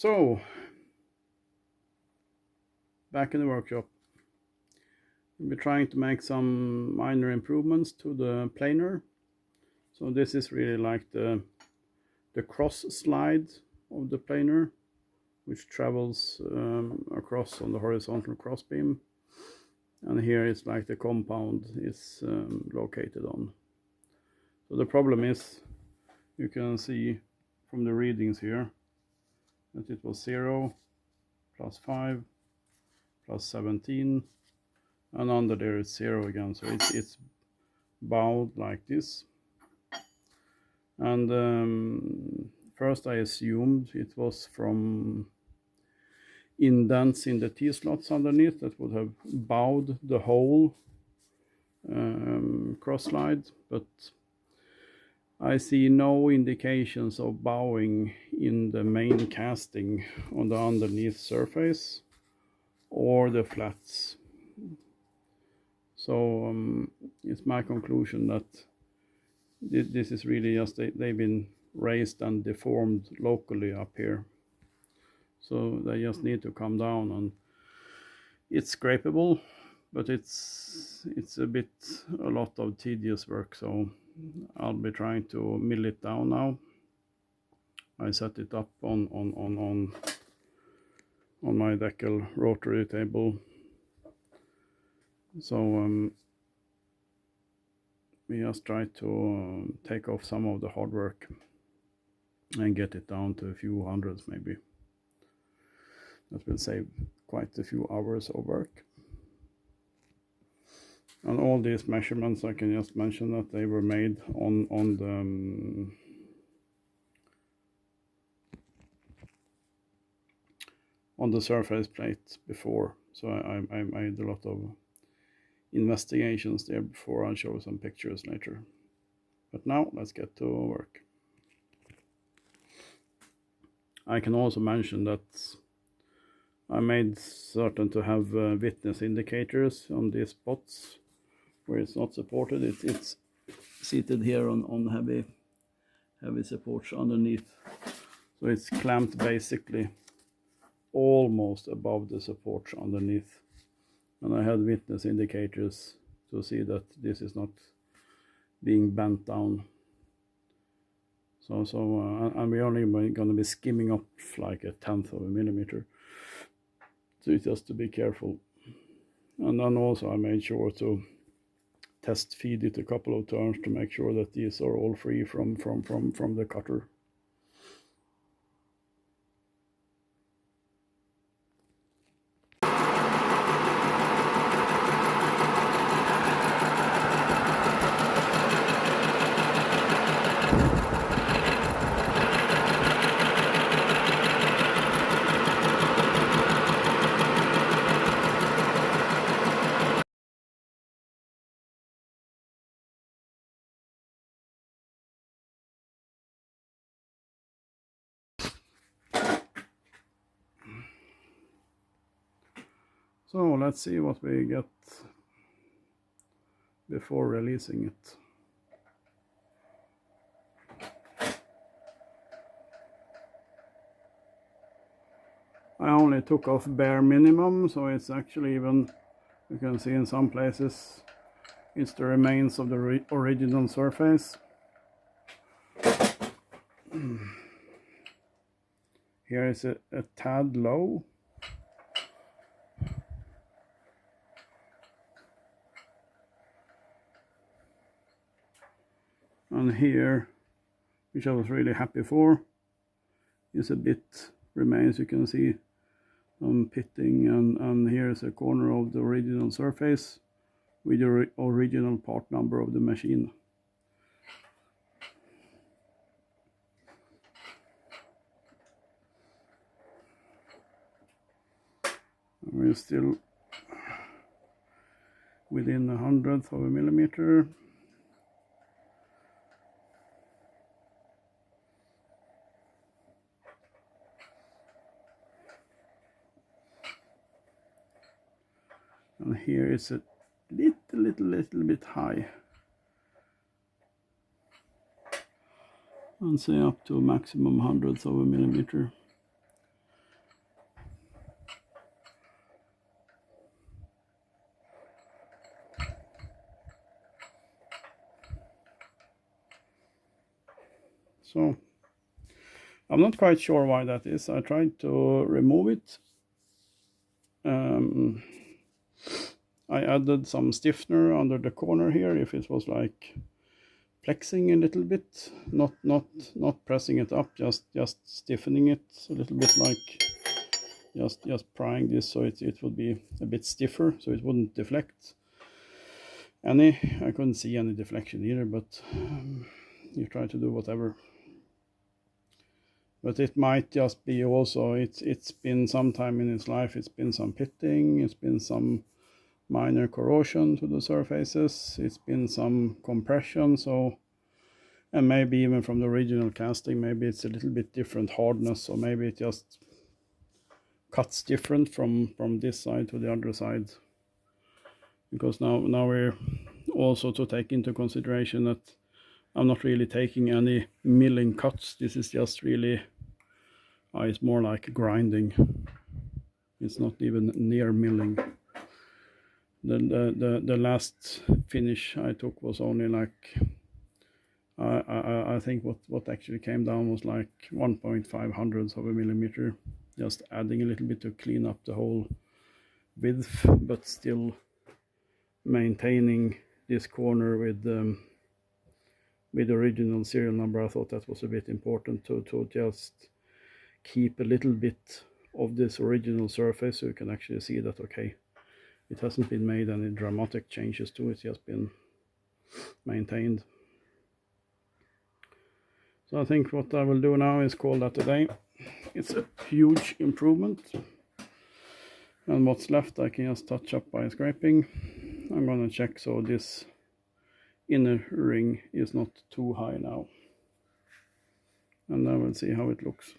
So, back in the workshop. We'll be trying to make some minor improvements to the planar. So this is really like the cross slide of the planar, which travels across on the horizontal crossbeam. And here is like the compound is located on. So the problem is, you can see from the readings here that it was 0, +5, +17, and under there it's 0 again. So it's bowed like this. And first I assumed it was from indents in the T-slots underneath that would have bowed the whole cross-slide, but I see no indications of bowing in the main casting on the underneath surface or the flats. So it's my conclusion that this is really just they've been raised and deformed locally up here. So they just need to come down, and it's scrapable, but it's a lot of tedious work. So I'll be trying to mill it down now. I set it up on my Deckel rotary table. So we just try to take off some of the hard work and get it down to a few hundreds maybe. That will save quite a few hours of work. And all these measurements, I can just mention that they were made on the surface plate before. So I made a lot of investigations there before. I'll show some pictures later. But now let's get to work. I can also mention that I made certain to have witness indicators on these spots where it's not supported. It's seated here on heavy supports underneath. So it's clamped basically almost above the supports underneath. And I had witness indicators to see that this is not being bent down. And we're only going to be skimming up like 1/10 of a millimeter. So it's just to be careful. And then also I made sure to test feed it a couple of times to make sure that these are all free from the cutter. So let's see what we get before releasing it. I only took off bare minimum, so it's actually even, you can see in some places, it's the remains of the original surface. Here is a tad low. And here, which I was really happy for, is a bit remains. You can see some pitting, and here is a corner of the original surface with the original part number of the machine. We're still within 1/100th of a millimeter. And here is a little bit high. And say up to maximum 1/100th of a millimeter. So I'm not quite sure why that is. I tried to remove it. I added some stiffener under the corner here, if it was like flexing a little bit, not pressing it up, just stiffening it a little bit, like just prying this so it would be a bit stiffer, so it wouldn't deflect any. I couldn't see any deflection either, but you try to do whatever. But it might just be also, it's been some time in its life, it's been some pitting, it's been some minor corrosion to the surfaces, it's been some compression, so, and maybe even from the original casting, maybe it's a little bit different hardness, so maybe it just cuts different from this side to the other side. Because now we're also to take into consideration that I'm not really taking any milling cuts. This is just really, it's more like grinding. It's not even near milling. The last finish I took was only like, I think what actually came down was like 1.5 hundredths of a millimeter, just adding a little bit to clean up the whole width, but still maintaining this corner with the original serial number. I thought that was a bit important to just keep a little bit of this original surface, so you can actually see that, okay, it hasn't been made any dramatic changes to it, it's just been maintained. So I think what I will do now is call that a day. It's a huge improvement, and what's left I can just touch up by scraping. I'm gonna check so this inner ring is not too high now, and then we'll see how it looks.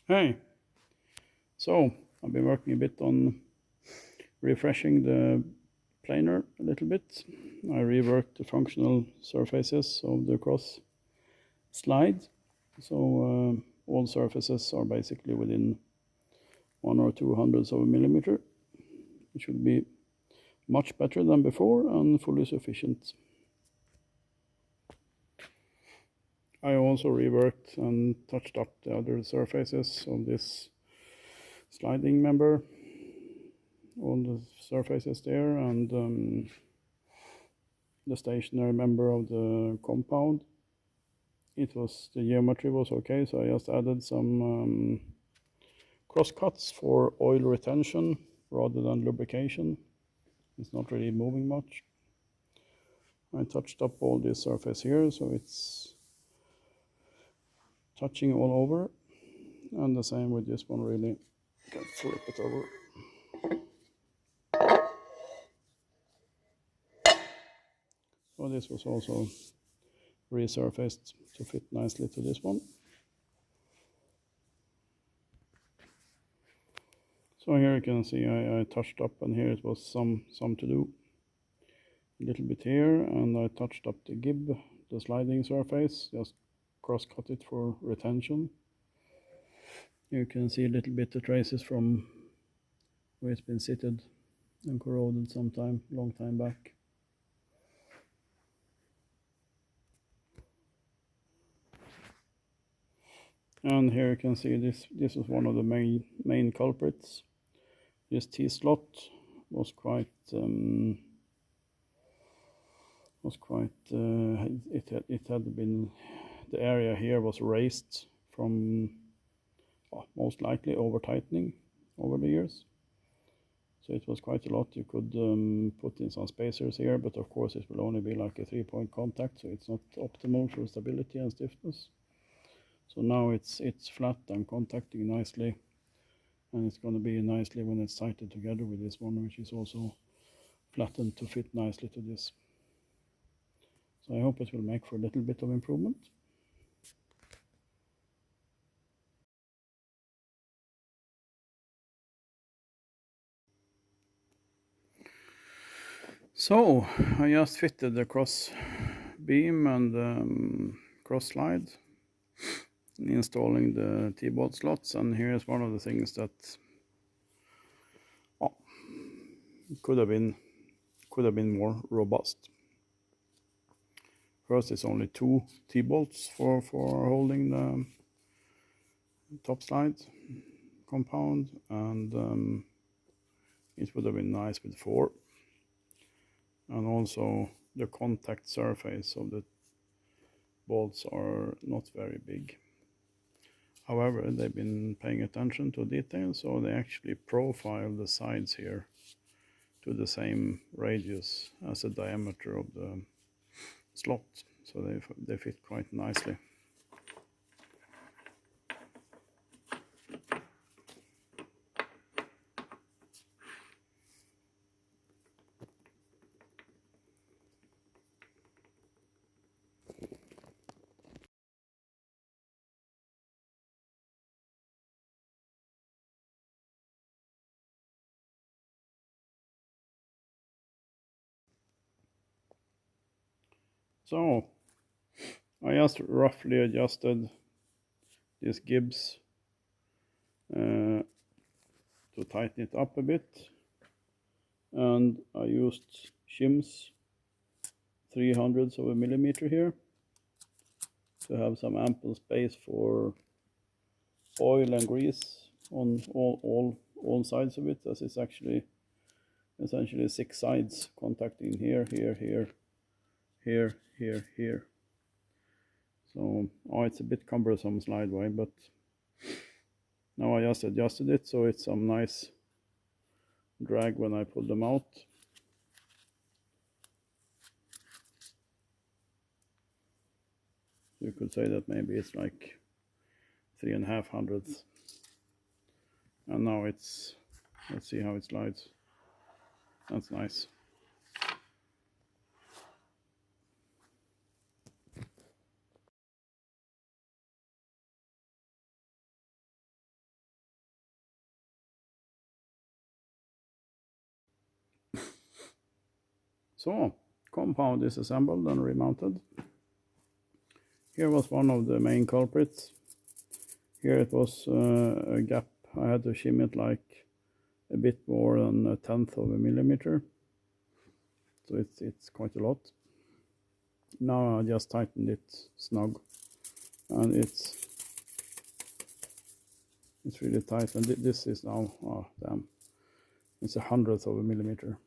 Hey, so I've been working a bit on refreshing the planar a little bit. I reworked the functional surfaces of the cross slide, so all surfaces are basically within 1 or 2 hundredths of a millimeter. It should be much better than before and fully sufficient. I also reworked and touched up the other surfaces of this sliding member, all the surfaces there, and the stationary member of the compound. It was, the geometry was okay, so I just added some cross cuts for oil retention rather than lubrication. It's not really moving much. I touched up all this surface here, so it's touching all over, and the same with this one. Really, can flip it over. So this was also resurfaced to fit nicely to this one. So here you can see I touched up, and here it was some to do. A little bit here, and I touched up the gib, the sliding surface, just cross cut it for retention. You can see a little bit the traces from where it's been sitted and corroded sometime, long time back. And here you can see this was one of the main culprits. This T-slot was quite it had been, the area here was raised from most likely over tightening over the years. So it was quite a lot. You could put in some spacers here, but of course it will only be like a 3-point contact, so it's not optimal for stability and stiffness. So now it's flat and contacting nicely, and it's going to be nicely when it's tightened together with this one, which is also flattened to fit nicely to this. So I hope it will make for a little bit of improvement. So I just fitted the cross beam and cross slide, installing the T-bolt slots, and here is one of the things that could have been more robust. First, it's only 2 T-bolts for holding the top slide compound, and it would have been nice with 4. And also the contact surface of the bolts are not very big. However, they've been paying attention to detail, so they actually profile the sides here to the same radius as the diameter of the slot, so they fit quite nicely. So I just roughly adjusted this Gibbs to tighten it up a bit, and I used shims 300ths of a millimeter here to have some ample space for oil and grease on all sides of it, as it's actually essentially 6 sides contacting here, here, here, here, here, here. So it's a bit cumbersome slideway, but now I just adjusted it so it's some nice drag when I pull them out. You could say that maybe it's like 3.5 hundredths. And now let's see how it slides. That's nice. So, compound is assembled and remounted. Here was one of the main culprits. Here it was a gap. I had to shim it like a bit more than 1/10 of a millimeter. So it's quite a lot. Now I just tightened it snug, and it's really tight. And this is now, oh damn, it's 1/100 of a millimeter.